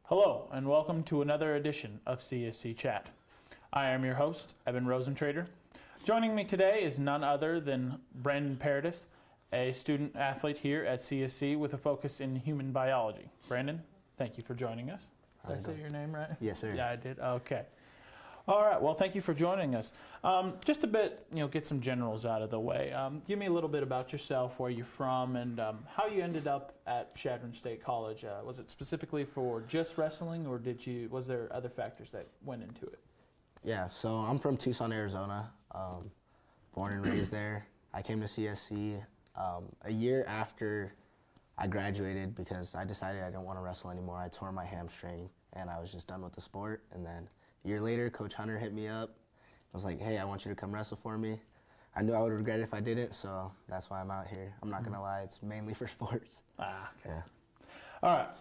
Hello, and welcome to another edition of CSC Chat. I am your host, Evan Rosentrader. Joining me today is none other than Brandon Paredes, a student athlete here at CSC with a focus in human biology. Brandon, thank you for joining us. Did I say your name right? Yes, sir. Yeah, I did. Okay. All right. Well, thank you for joining us. Just a bit, get some generals out of the way. Give me a little bit about yourself, where you're from, and how you ended up at Chadron State College. Was it specifically for just wrestling, or was there other factors that went into it? Yeah, so I'm from Tucson, Arizona, born and raised there. I came to CSC a year after I graduated because I decided I didn't want to wrestle anymore. I tore my hamstring, and I was just done with the sport. And then a year later, Coach Hunter hit me up. I was like, hey, I want you to come wrestle for me. I knew I would regret it if I didn't, so that's why I'm out here. I'm not going to lie, it's mainly for sports. Okay. Yeah. All right,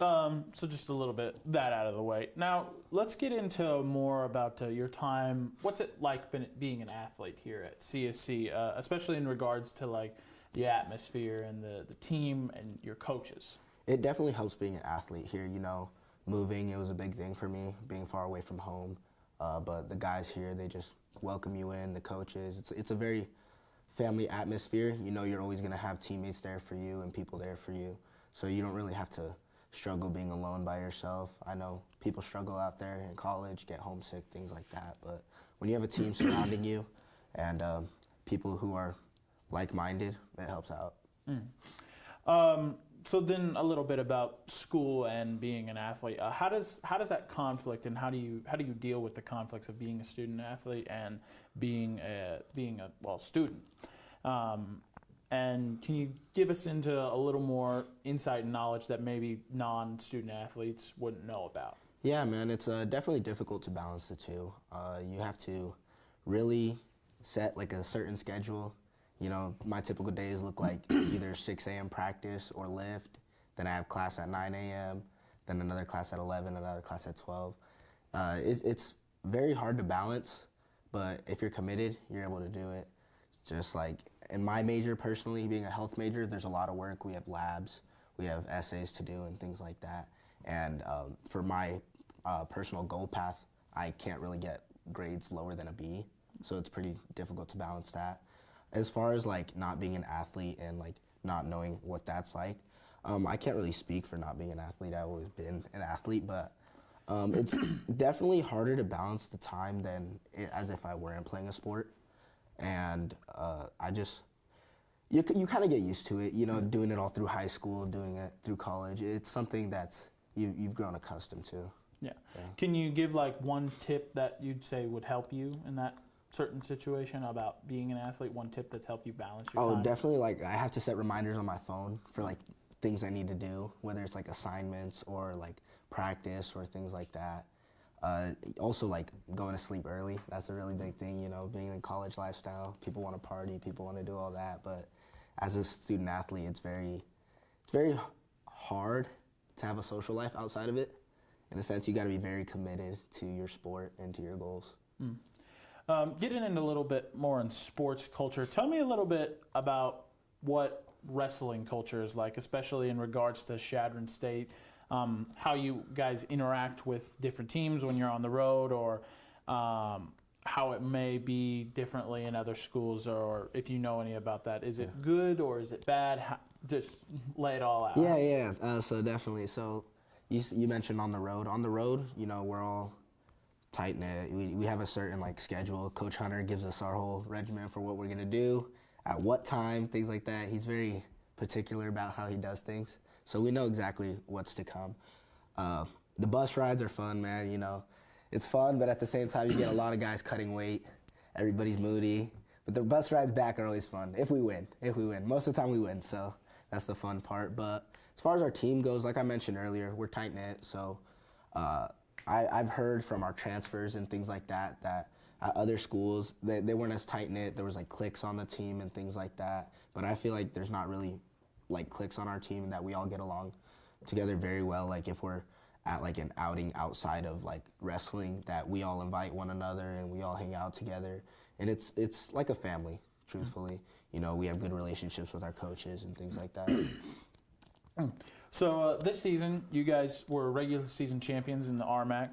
so just a little bit that out of the way. Now, let's get into more about your time. What's it like being an athlete here at CSC, especially in regards to the atmosphere and the team and your coaches? It definitely helps being an athlete here. Moving, it was a big thing for me, being far away from home. But the guys here, they just welcome you in, the coaches. It's a very family atmosphere. You're always going to have teammates there for you and people there for you. So you don't really have to struggle being alone by yourself. I know people struggle out there in college, get homesick, things like that. But when you have a team surrounding you and people who are like-minded, it helps out. So then a little bit about school and being an athlete. How does that conflict, and how do you deal with the conflicts of being a student athlete and being a student? And can you give us into a little more insight and knowledge that maybe non-student athletes wouldn't know about? Yeah, man, it's definitely difficult to balance the two. You have to really set a certain schedule. My typical days look like either 6 a.m. practice or lift, then I have class at 9 a.m., then another class at 11, another class at 12. It's very hard to balance, but if you're committed, you're able to do it. Just in my major personally, being a health major, there's a lot of work. We have labs, we have essays to do and things like that. And for my personal goal path, I can't really get grades lower than a B, so it's pretty difficult to balance that. As far as not being an athlete and not knowing what that's like, I can't really speak for not being an athlete. I've always been an athlete, but it's definitely harder to balance the time than as if I weren't playing a sport. And you kind of get used to it, doing it all through high school, doing it through college. It's something that you've grown accustomed to. Yeah. Can you give one tip that you'd say would help you in that certain situation about being an athlete, one tip that's helped you balance your time? Oh, definitely. I have to set reminders on my phone for things I need to do, whether it's assignments or practice or things like that. Also going to sleep early. That's a really big thing, being in college lifestyle. People want to party, people want to do all that, but as a student athlete, it's very hard to have a social life outside of it. In a sense, you got to be very committed to your sport and to your goals. Getting into a little bit more in sports culture, tell me a little bit about what wrestling culture is like, especially in regards to Chadron State, how you guys interact with different teams when you're on the road, or how it may be differently in other schools, or if you know any about that. Is it good or is it bad? Just lay it all out. Yeah. So definitely. So you mentioned on the road. On the road, we're all tight-knit. We have a certain schedule. Coach Hunter gives us our whole regimen for what we're going to do, at what time, things like that. He's very particular about how he does things, so we know exactly what's to come. The bus rides are fun, man. It's fun, but at the same time, you get a lot of guys cutting weight. Everybody's moody, but the bus rides back are always fun if we win. Most of the time we win, so that's the fun part. But as far as our team goes, like I mentioned earlier, we're tight-knit, so I've heard from our transfers and things like that at other schools, they weren't as tight-knit. There was cliques on the team and things like that. But I feel like there's not really cliques on our team, and that we all get along together very well. If we're at an outing outside of wrestling, that we all invite one another and we all hang out together. And it's like a family, truthfully. We have good relationships with our coaches and things like that. So this season, you guys were regular season champions in the RMAC.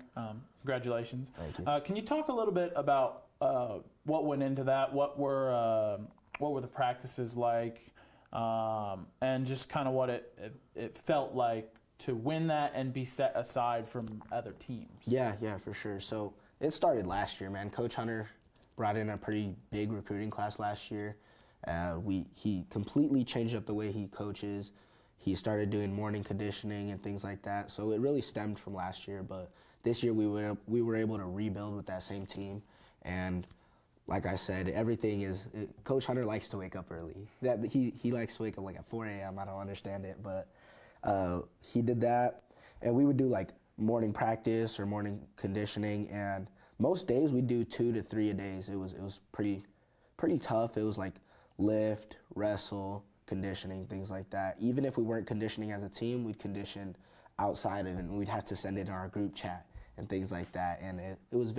Congratulations. Thank you. Can you talk a little bit about what went into that? What were the practices like, and just kind of what it felt like to win that and be set aside from other teams? Yeah, for sure. So it started last year, man. Coach Hunter brought in a pretty big recruiting class last year. He completely changed up the way he coaches. He started doing morning conditioning and things like that. So it really stemmed from last year. But this year we were able to rebuild with that same team. And like I said, everything is Coach Hunter likes to wake up early. He likes to wake up like at 4 a.m. I don't understand it, but he did that. And we would do like morning practice or morning conditioning. And most days we do 2 to 3 a days. It was pretty tough. It was like lift, wrestle, conditioning, things like that. Even if we weren't conditioning as a team, we'd condition outside of it, and we'd have to send it in our group chat and things like that. And it was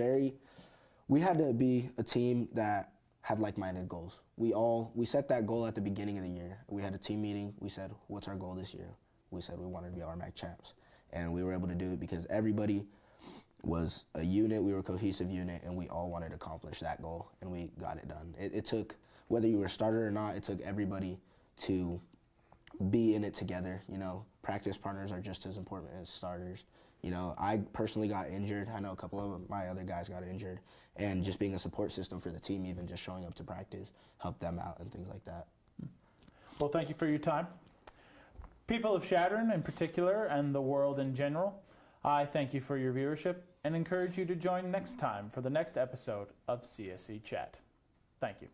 we had to be a team that had like-minded goals. We set that goal at the beginning of the year. We had a team meeting. We said, what's our goal this year? We said we wanted to be RMAC champs. And we were able to do it because everybody was a unit. We were a cohesive unit, and we all wanted to accomplish that goal, and we got it done. It took, whether you were a starter or not, it took everybody to be in it together. You know, practice partners are just as important as starters. You know, I personally got injured. I know a couple of my other guys got injured. And just being a support system for the team, even just showing up to practice, helped them out and things like that. Well, thank you for your time. People of Chadron in particular and the world in general, I thank you for your viewership and encourage you to join next time for the next episode of CSC Chat. Thank you.